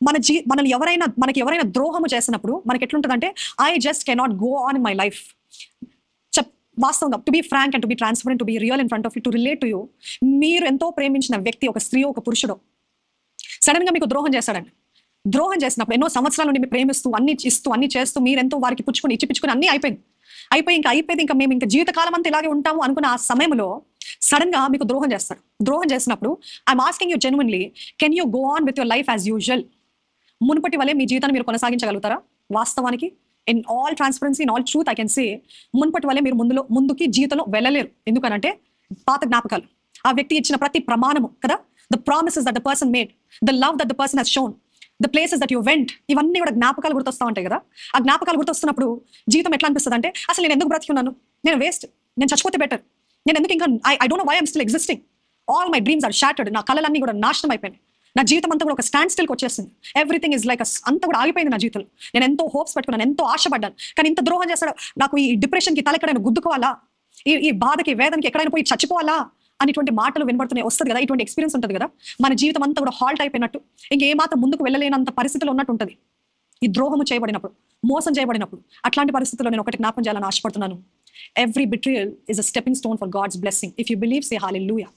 మనల్ని మనకి ఎవరైనా ద్రోహము చేసినప్పుడు మనకి ఎట్లుంటుందంటే I just cannot go on in my life. వాస్తవంగా to be frank and to be transparent, to be real in front of you, to relate to you, మీరు ఎంతో ప్రేమించిన వ్యక్తి, ఒక స్త్రీ, ఒక పురుషుడు సడన్ గా మీకు ద్రోహం చేస్తాడండి. ద్రోహం చేసినప్పుడు ఎన్నో సంవత్సరాల నుండి మీరు ప్రేమిస్తూ అన్ని ఇస్తూ అన్ని చేస్తూ మీరెంతో వారికి ఇచ్చిపుచ్చుకుని అన్ని అయిపోయింది ఇంకా మేము ఇంకా జీవితకాలం అంతా ఇలాగే ఉంటాము అనుకున్న ఆ సమయంలో సడన్ గా మీకు ద్రోహం చేస్తాడు. ద్రోహం చేసినప్పుడు I'm asking you genuinely, can you go on with your life as usual? మునుపటి వల్లే మీ జీవితాన్ని మీరు కొనసాగించగలుగుతారా? వాస్తవానికి in all transparency, in all truth I can say, మునుపటి వల్లే మీరు ముందుకి జీవితంలో వెళ్ళలేరు. ఎందుకనంటే పాత జ్ఞాపకాలు, ఆ వ్యక్తి ఇచ్చిన ప్రతి ప్రమాణము కదా, the promises that the person made, the love that the person has shown, the places that you went, ఇవన్నీ కూడా జ్ఞాపకాలు గుర్తొస్తా ఉంటాయి కదా. ఆ జ్ఞాపకాలు గుర్తొస్తున్నప్పుడు జీవితం ఎట్లా అనిపిస్తుంది అంటే, అసలు నేను ఎందుకు బ్రతికున్నాను, నేను వేస్ట్, నేను చచ్చిపోతే బెటర్, నేను ఎందుకు ఇంకా I don't know why I'm still existing, all my dreams are shattered, నా కళలన్నీ కూడా నాశనం అయిపోయినాయి, నా జీవితం అంతా కూడా ఒక స్టాండ్ స్టిల్కి వచ్చేసింది, ఎవ్రీథింగ్ ఇస్ లైక్ అంతా కూడా ఆగిపోయింది నా జీవితంలో. నేను ఎంతో హోప్స్ పెట్టుకున్నాను, ఎంతో ఆశపడ్డాను, కానీ ఇంత ద్రోహం చేస్తాడు. నాకు ఈ డిప్రెషన్కి తల ఎక్కడైనా గుద్దుకోవాలా, ఈ బాధకి వేదనకి ఎక్కడైనా పోయి చచ్చిపోవాలా అనేటువంటి మాటలు వినబడుతున్నాయి, వస్తుంది కదా, ఇటువంటి ఎక్స్పీరియన్స్ ఉంటుంది కదా. మన జీవితం అంతా కూడా హాల్ట్ అయిపోయినట్టు, ఇంకేమాత్రం ముందుకు వెళ్ళలేనంత పరిస్థితిలో ఉన్నట్టు ఉంటుంది ఈ ద్రోహము చేయబడినప్పుడు, మోసం చేయబడినప్పుడు. అట్లాంటి పరిస్థితుల్లో నేను ఒకటి జ్ఞాపం చేయాలని ఆశపడుతున్నాను. Every betrayal is a stepping stone for God's blessing. If you believe, say hallelujah.